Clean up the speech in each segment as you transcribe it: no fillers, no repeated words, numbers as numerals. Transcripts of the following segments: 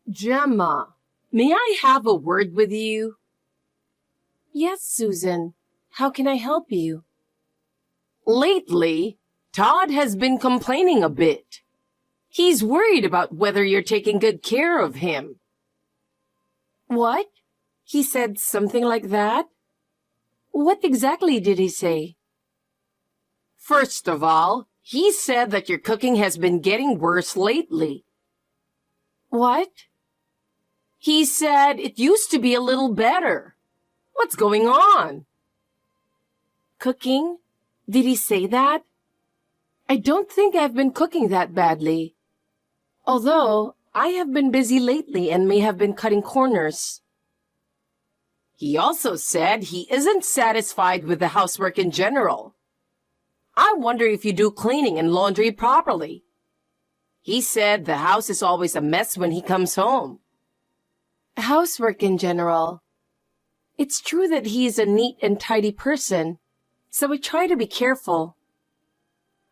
Gemma, may I have a word with you? Yes, Susan. How can I help you? Lately, Todd has been complaining a bit. He's worried about whether you're taking good care of him. What? He said something like that? What exactly did he say? First of all, he said that your cooking has been getting worse lately. What? He said it used to be a little better. What's going on? Cooking? Did he say that? I don't think I've been cooking that badly. Although, I have been busy lately and may have been cutting corners. He also said he isn't satisfied with the housework in general. I wonder if you do cleaning and laundry properly. He said the house is always a mess when he comes home. Housework in general. It's true that he is a neat and tidy person, so I try to be careful.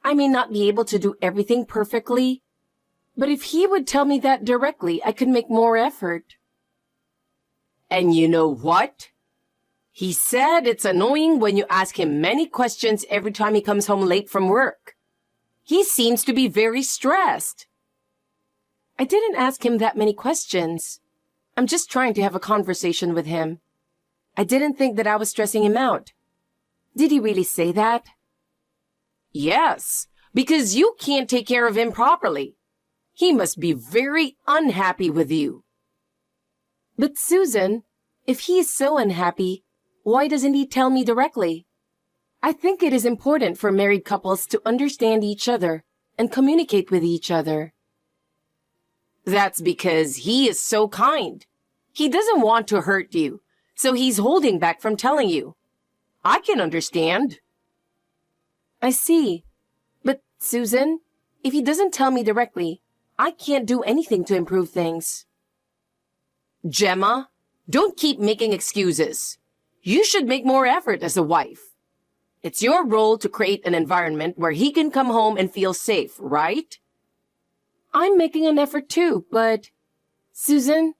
I may not be able to do everything perfectly, but if he would tell me that directly, I could make more effort. And you know what? He said it's annoying when you ask him many questions every time he comes home late from work. He seems to be very stressed. I didn't ask him that many questions. I'm just trying to have a conversation with him. I didn't think that I was stressing him out. Did he really say that? Yes, because you can't take care of him properly. He must be very unhappy with you. But Susan, if he is so unhappy, why doesn't he tell me directly? I think it is important for married couples to understand each other and communicate with each other. That's because he is so kind. He doesn't want to hurt you, so he's holding back from telling you. I can understand. I see. But Susan, if he doesn't tell me directly, I can't do anything to improve things. Gemma, don't keep making excuses. You should make more effort as a wife. It's your role to create an environment where he can come home and feel safe, right? I'm making an effort too, but... Susan,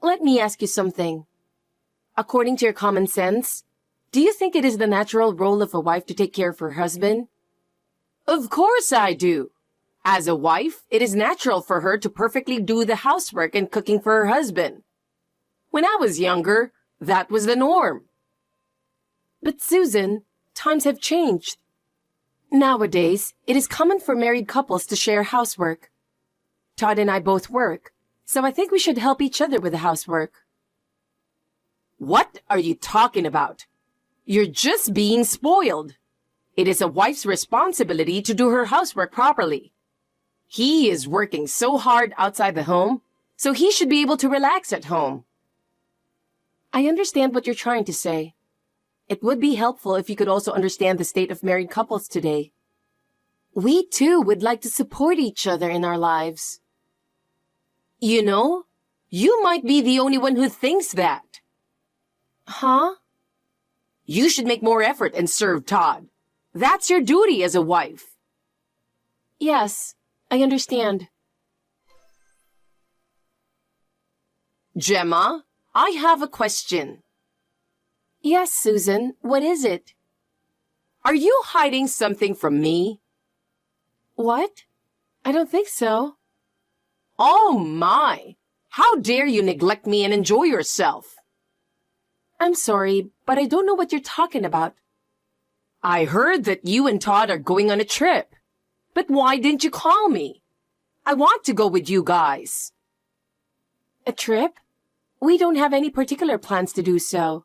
let me ask you something. According to your common sense, do you think it is the natural role of a wife to take care of her husband? Of course I do. As a wife, it is natural for her to perfectly do the housework and cooking for her husband. When I was younger, that was the norm. But Susan, times have changed. Nowadays, it is common for married couples to share housework. Todd and I both work, so I think we should help each other with the housework. What are you talking about? You're just being spoiled. It is a wife's responsibility to do her housework properly. He is working so hard outside the home, so he should be able to relax at home. I understand what you're trying to say. It would be helpful if you could also understand the state of married couples today. We too would like to support each other in our lives. You know, you might be the only one who thinks that. Huh? You should make more effort and serve Todd. That's your duty as a wife. Yes, I understand. Gemma, I have a question. Yes, Susan, what is it? Are you hiding something from me? What? I don't think so. Oh my! How dare you neglect me and enjoy yourself? I'm sorry, but I don't know what you're talking about. I heard that you and Todd are going on a trip. But why didn't you call me? I want to go with you guys. A trip? We don't have any particular plans to do so.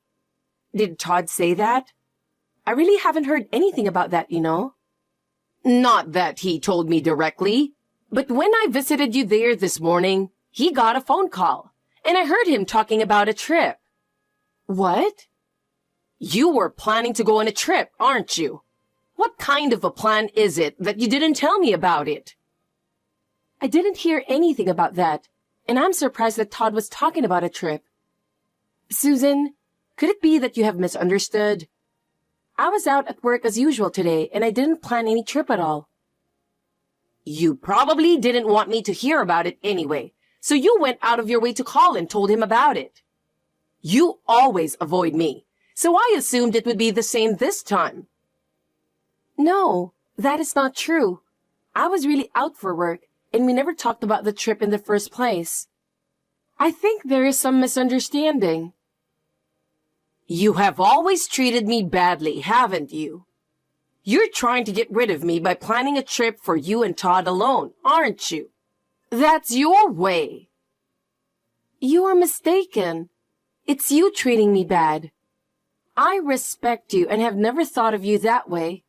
Did Todd say that? I really haven't heard anything about that, you know. Not that he told me directly, but when I visited you there this morning, he got a phone call, and I heard him talking about a trip. What? You were planning to go on a trip, aren't you? What kind of a plan is it that you didn't tell me about it? I didn't hear anything about that, and I'm surprised that Todd was talking about a trip. Susan, could it be that you have misunderstood? I was out at work as usual today, and I didn't plan any trip at all. You probably didn't want me to hear about it anyway, So you went out of your way to call and told him about it. You always avoid me, so I assumed it would be the same this time. No, that is not true. I was really out for work, and we never talked about the trip in the first place. I think there is some misunderstanding. You have always treated me badly, haven't you? You're trying to get rid of me by planning a trip for you and Todd alone, aren't you? That's your way. You are mistaken. It's you treating me bad. I respect you and have never thought of you that way.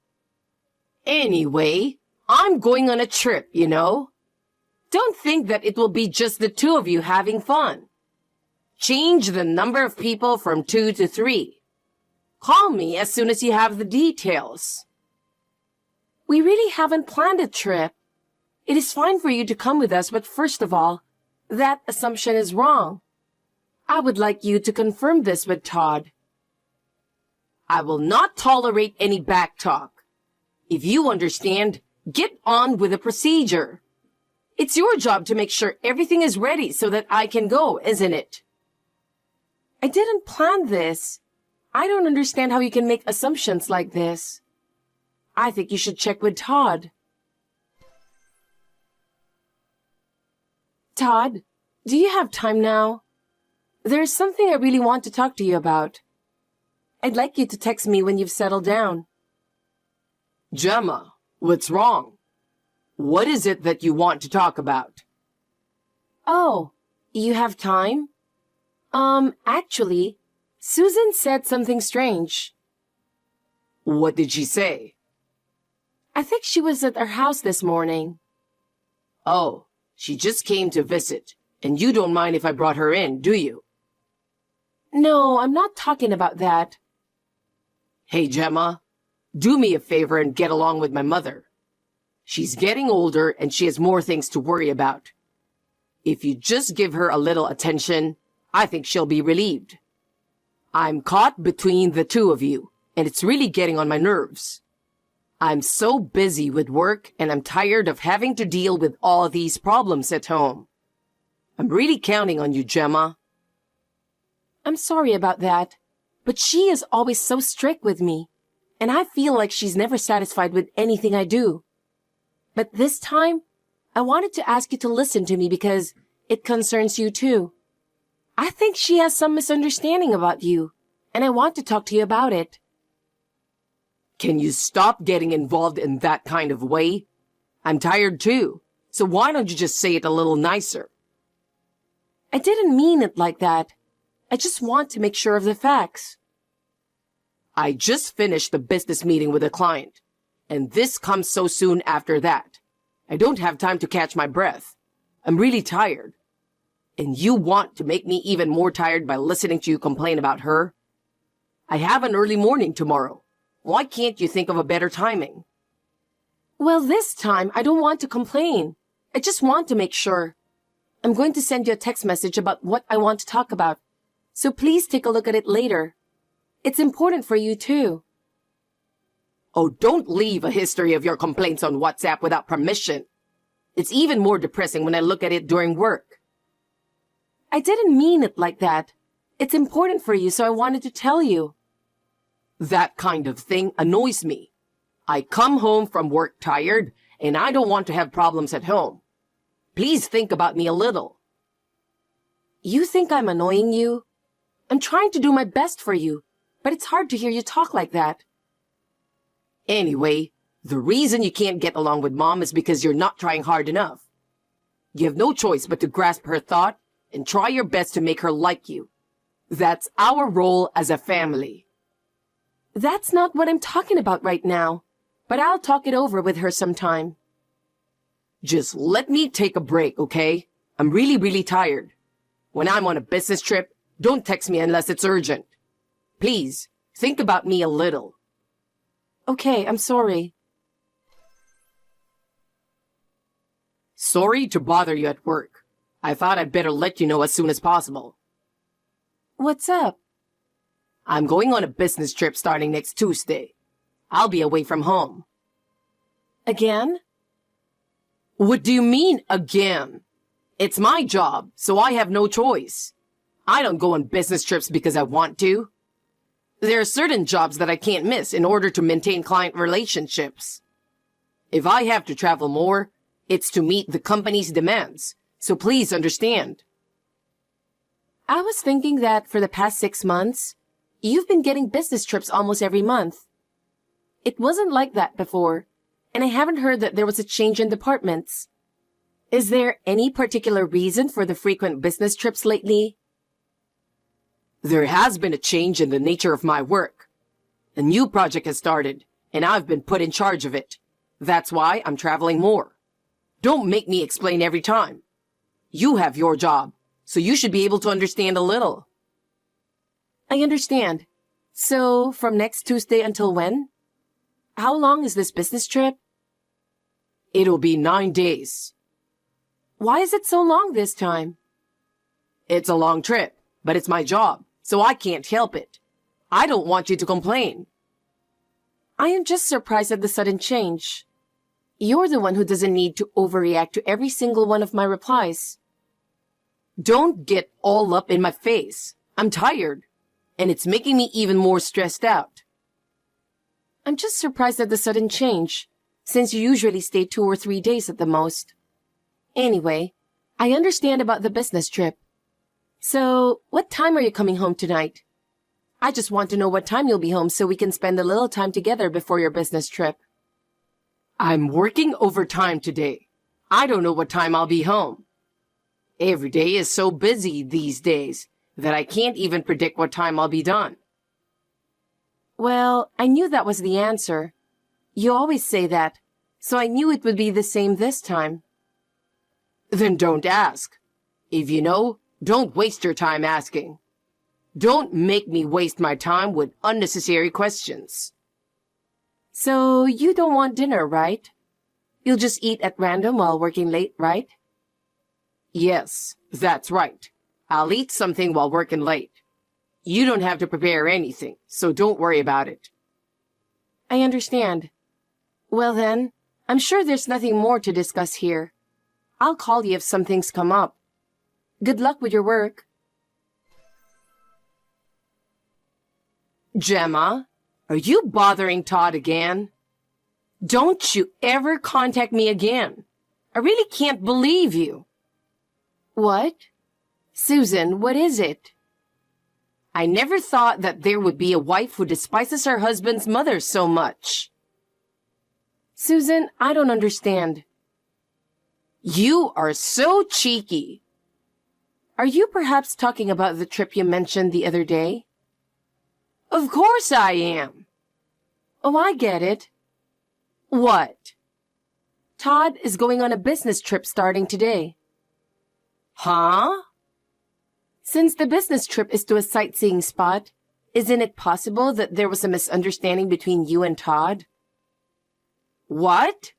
Anyway, I'm going on a trip, you know. Don't think that it will be just the two of you having fun. Change the number of people from 2 to 3. Call me as soon as you have the details. We really haven't planned a trip. It is fine for you to come with us, but first of all, that assumption is wrong. I would like you to confirm this with Todd. I will not tolerate any backtalk. If you understand, get on with the procedure. It's your job to make sure everything is ready so that I can go, isn't it? I didn't plan this. I don't understand how you can make assumptions like this. I think you should check with Todd. Todd, do you have time now? There's something I really want to talk to you about. I'd like you to text me when you've settled down. Gemma, what's wrong? What is it that you want to talk about? Oh, you have time? Actually, Susan said something strange. What did she say? I think she was at our house this morning. Oh, she just came to visit, and you don't mind if I brought her in, do you? No, I'm not talking about that. Hey, Gemma, do me a favor and get along with my mother. She's getting older and she has more things to worry about. If you just give her a little attention, I think she'll be relieved. I'm caught between the two of you, and it's really getting on my nerves. I'm so busy with work and I'm tired of having to deal with all these problems at home. I'm really counting on you, Gemma. I'm sorry about that, but she is always so strict with me, and I feel like she's never satisfied with anything I do. But this time, I wanted to ask you to listen to me because it concerns you too. I think she has some misunderstanding about you, and I want to talk to you about it. Can you stop getting involved in that kind of way? I'm tired too, so why don't you just say it a little nicer? I didn't mean it like that. I just want to make sure of the facts. I just finished a business meeting with a client, and this comes so soon after that. I don't have time to catch my breath. I'm really tired. And you want to make me even more tired by listening to you complain about her? I have an early morning tomorrow. Why can't you think of a better timing? Well, this time, I don't want to complain. I just want to make sure. I'm going to send you a text message about what I want to talk about, so please take a look at it later. It's important for you too. Oh, don't leave a history of your complaints on WhatsApp without permission. It's even more depressing when I look at it during work. I didn't mean it like that. It's important for you, so I wanted to tell you. That kind of thing annoys me. I come home from work tired, and I don't want to have problems at home. Please think about me a little. You think I'm annoying you? I'm trying to do my best for you, but it's hard to hear you talk like that. Anyway, the reason you can't get along with Mom is because you're not trying hard enough. You have no choice but to grasp her thought and try your best to make her like you. That's our role as a family. That's not what I'm talking about right now, but I'll talk it over with her sometime. Just let me take a break, okay? I'm really tired. When I'm on a business trip, don't text me unless it's urgent. Please, think about me a little. Okay, I'm sorry. Sorry to bother you at work. I thought I'd better let you know as soon as possible. What's up? I'm going on a business trip starting next Tuesday. I'll be away from home. Again? What do you mean, again? It's my job, so I have no choice. I don't go on business trips because I want to. There are certain jobs that I can't miss in order to maintain client relationships. If I have to travel more, it's to meet the company's demands, so please understand. I was thinking that for the past 6 months, you've been getting business trips almost every month. It wasn't like that before, and I haven't heard that there was a change in departments. Is there any particular reason for the frequent business trips lately? There has been a change in the nature of my work. A new project has started, and I've been put in charge of it. That's why I'm traveling more. Don't make me explain every time. You have your job, so you should be able to understand a little. I understand. So, from next Tuesday until when? How long is this business trip? It'll be 9 days. Why is it so long this time? It's a long trip, but it's my job, so I can't help it. I don't want you to complain. I am just surprised at the sudden change. You're the one who doesn't need to overreact to every single one of my replies. Don't get all up in my face. I'm tired, and it's making me even more stressed out. I'm just surprised at the sudden change, since you usually stay 2 or 3 days at the most. Anyway, I understand about the business trip. So, what time are you coming home tonight? I just want to know what time you'll be home so we can spend a little time together before your business trip. I'm working overtime today. I don't know what time I'll be home. Every day is so busy these days that I can't even predict what time I'll be done. Well, I knew that was the answer. You always say that, so I knew it would be the same this time. Then don't ask. If you know, don't waste your time asking. Don't make me waste my time with unnecessary questions. So, you don't want dinner, right? You'll just eat at random while working late, right? Yes, that's right. I'll eat something while working late. You don't have to prepare anything, so don't worry about it. I understand. Well then, I'm sure there's nothing more to discuss here. I'll call you if some things come up. Good luck with your work. Gemma, are you bothering Todd again? Don't you ever contact me again. I really can't believe you. What? Susan, what is it? I never thought that there would be a wife who despises her husband's mother so much. Susan, I don't understand. You are so cheeky. Are you perhaps talking about the trip you mentioned the other day? Of course I am. Oh, I get it. What? Todd is going on a business trip starting today. Huh? Since the business trip is to a sightseeing spot, isn't it possible that there was a misunderstanding between you and Todd? What?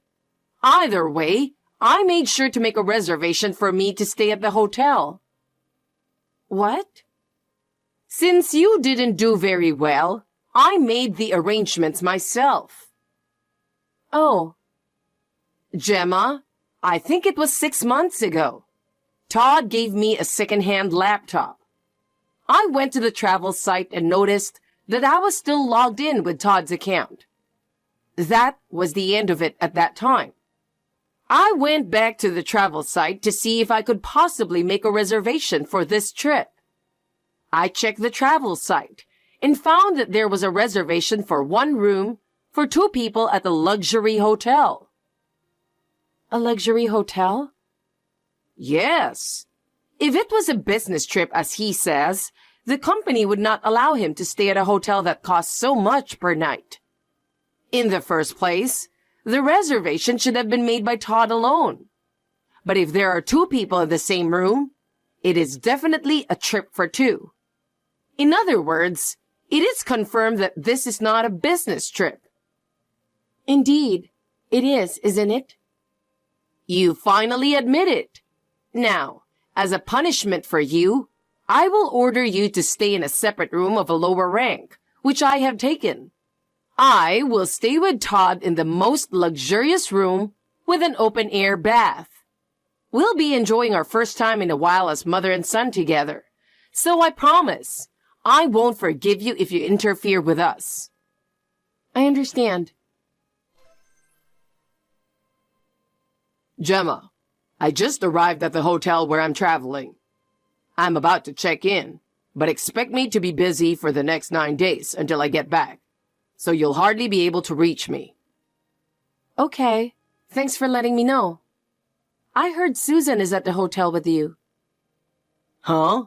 Either way, I made sure to make a reservation for me to stay at the hotel. What? Since you didn't do very well, I made the arrangements myself. Oh. Gemma, I think it was 6 months ago. Todd gave me a second-hand laptop. I went to the travel site and noticed that I was still logged in with Todd's account. That was the end of it at that time. I went back to the travel site to see if I could possibly make a reservation for this trip. I checked the travel site and found that there was a reservation for 1 room for 2 people at the luxury hotel. A luxury hotel? Yes. If it was a business trip, as he says, the company would not allow him to stay at a hotel that costs so much per night. In the first place, the reservation should have been made by Todd alone. But if there are 2 people in the same room, it is definitely a trip for 2. In other words, it is confirmed that this is not a business trip. Indeed, it is, isn't it? You finally admit it. Now, as a punishment for you, I will order you to stay in a separate room of a lower rank, which I have taken. I will stay with Todd in the most luxurious room with an open-air bath. We'll be enjoying our first time in a while as mother and son together. So I promise, I won't forgive you if you interfere with us. I understand. Gemma, I just arrived at the hotel where I'm traveling. I'm about to check in, but expect me to be busy for the next 9 days until I get back, so you'll hardly be able to reach me. Okay, thanks for letting me know. I heard Susan is at the hotel with you. Huh?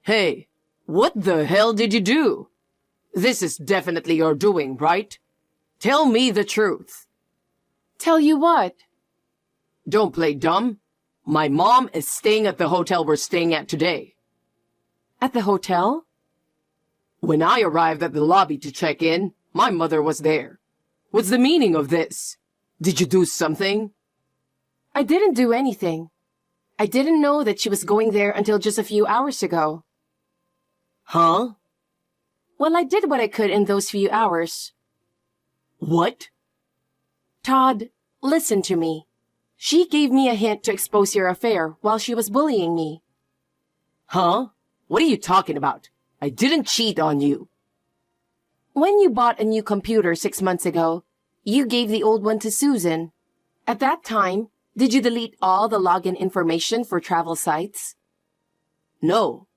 Hey, what the hell did you do? This is definitely your doing, right? Tell me the truth. Tell you what? Don't play dumb. My mom is staying at the hotel we're staying at today. At the hotel? When I arrived at the lobby to check in, my mother was there. What's the meaning of this? Did you do something? I didn't do anything. I didn't know that she was going there until just a few hours ago. Huh? Well, I did what I could in those few hours. What? Todd, listen to me. She gave me a hint to expose your affair while she was bullying me. Huh? What are you talking about? I didn't cheat on you. When you bought a new computer 6 months ago, you gave the old one to Susan. At that time, did you delete all the login information for travel sites? No.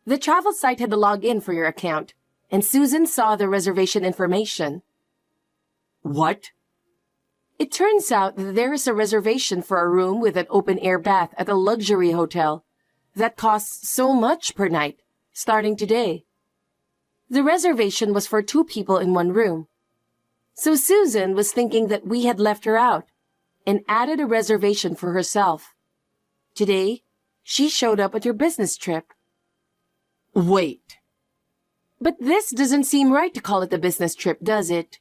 The travel site had the login for your account, and Susan saw the reservation information. What? It turns out that there is a reservation for a room with an open-air bath at a luxury hotel that costs so much per night, starting today. The reservation was for 2 people in 1 room. So Susan was thinking that we had left her out and added a reservation for herself. Today, she showed up at your business trip. Wait. But this doesn't seem right to call it a business trip, does it?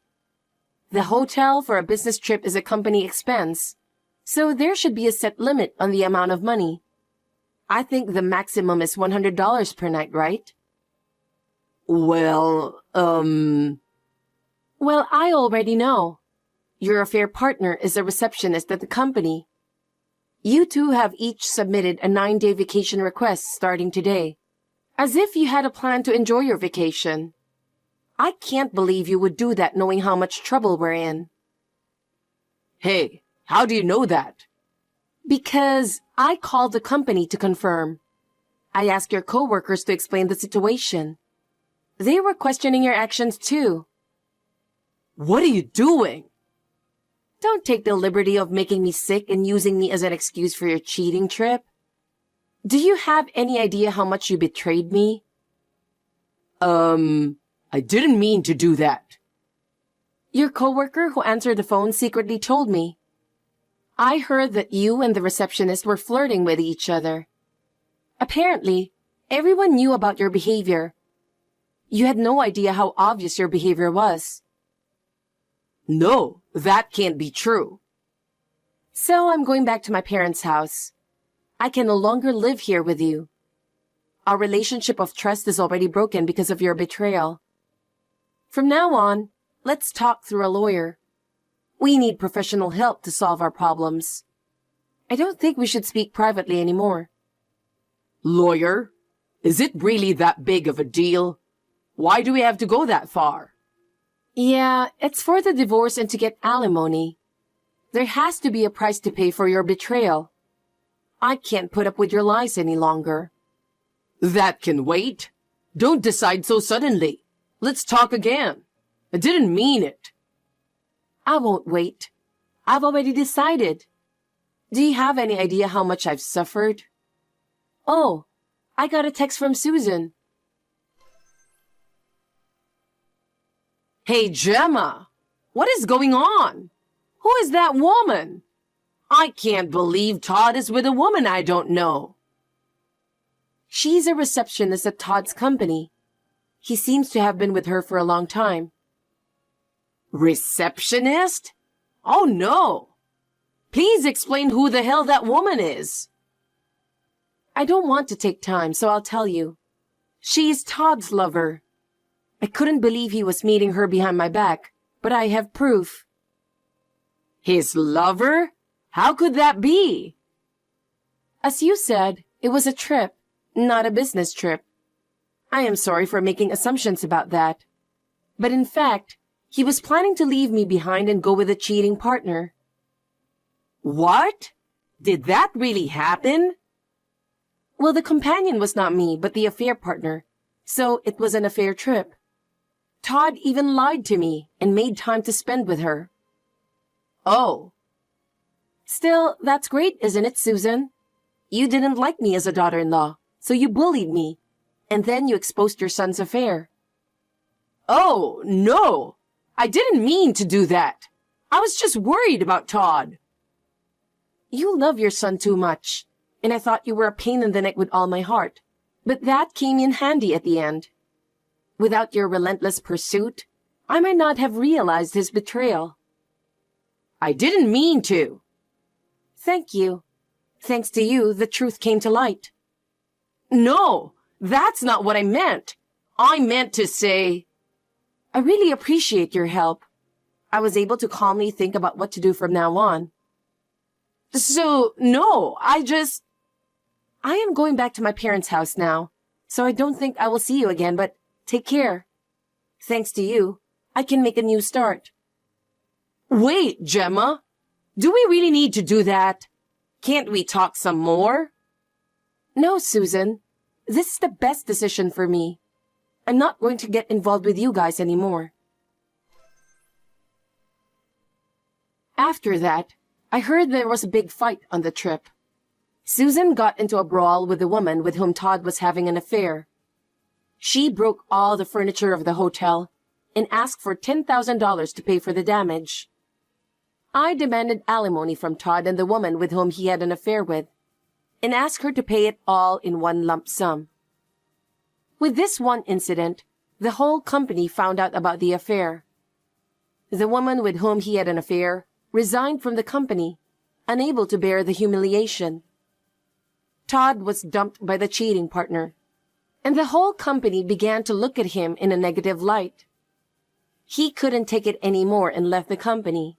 The hotel for a business trip is a company expense, so there should be a set limit on the amount of money. I think the maximum is $100 per night, right? Well, Well, I already know. Your affair partner is a receptionist at the company. You two have each submitted a 9-day vacation request starting today, as if you had a plan to enjoy your vacation. I can't believe you would do that knowing how much trouble we're in. Hey, how do you know that? Because I called the company to confirm. I asked your coworkers to explain the situation. They were questioning your actions too. What are you doing? Don't take the liberty of making me sick and using me as an excuse for your cheating trip. Do you have any idea how much you betrayed me? I didn't mean to do that. Your coworker who answered the phone secretly told me. I heard that you and the receptionist were flirting with each other. Apparently, everyone knew about your behavior. You had no idea how obvious your behavior was. No, that can't be true. So I'm going back to my parents' house. I can no longer live here with you. Our relationship of trust is already broken because of your betrayal. From now on, let's talk through a lawyer. We need professional help to solve our problems. I don't think we should speak privately anymore. Lawyer? Is it really that big of a deal? Why do we have to go that far? Yeah, it's for the divorce and to get alimony. There has to be a price to pay for your betrayal. I can't put up with your lies any longer. That can wait. Don't decide so suddenly. Let's talk again. I didn't mean it. I won't wait. I've already decided. Do you have any idea how much I've suffered? Oh, I got a text from Susan. Hey, Gemma, what is going on? Who is that woman? I can't believe Todd is with a woman I don't know. She's a receptionist at Todd's company. He seems to have been with her for a long time. Receptionist? Oh, no. Please explain who the hell that woman is. I don't want to take time, so I'll tell you. She's Todd's lover. I couldn't believe he was meeting her behind my back, but I have proof. His lover? How could that be? As you said, it was a trip, not a business trip. I am sorry for making assumptions about that. But in fact, he was planning to leave me behind and go with a cheating partner. What? Did that really happen? Well, the companion was not me, but the affair partner, so it was an affair trip. Todd even lied to me and made time to spend with her. Oh. Still, that's great, isn't it, Susan? You didn't like me as a daughter-in-law, so you bullied me, and then you exposed your son's affair. Oh, no. I didn't mean to do that. I was just worried about Todd. You love your son too much, and I thought you were a pain in the neck with all my heart. But that came in handy at the end. Without your relentless pursuit, I might not have realized his betrayal. I didn't mean to. Thank you. Thanks to you, the truth came to light. No, that's not what I meant. I meant to say... I really appreciate your help. I was able to calmly think about what to do from now on. So, no, I am going back to my parents' house now, so I don't think I will see you again, but take care. Thanks to you, I can make a new start. Wait, Gemma. Do we really need to do that? Can't we talk some more? No, Susan. This is the best decision for me. I'm not going to get involved with you guys anymore. After that, I heard there was a big fight on the trip. Susan got into a brawl with the woman with whom Todd was having an affair. She broke all the furniture of the hotel and asked for $10,000 to pay for the damage. I demanded alimony from Todd and the woman with whom he had an affair with, and asked her to pay it all in one lump sum. With this one incident, the whole company found out about the affair. The woman with whom he had an affair resigned from the company, unable to bear the humiliation. Todd was dumped by the cheating partner, and the whole company began to look at him in a negative light. He couldn't take it anymore and left the company.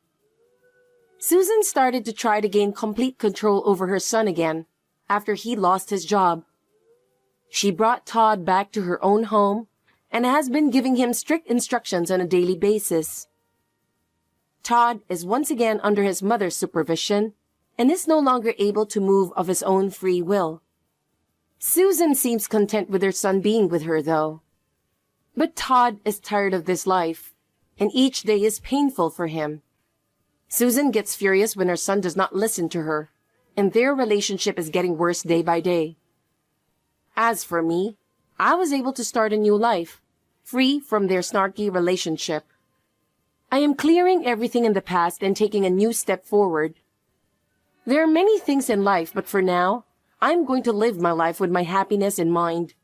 Susan started to try to gain complete control over her son again after he lost his job. She brought Todd back to her own home and has been giving him strict instructions on a daily basis. Todd is once again under his mother's supervision and is no longer able to move of his own free will. Susan seems content with her son being with her, though. But Todd is tired of this life, and each day is painful for him. Susan gets furious when her son does not listen to her, and their relationship is getting worse day by day. As for me, I was able to start a new life, free from their snarky relationship. I am clearing everything in the past and taking a new step forward. There are many things in life, but for now, I'm going to live my life with my happiness in mind.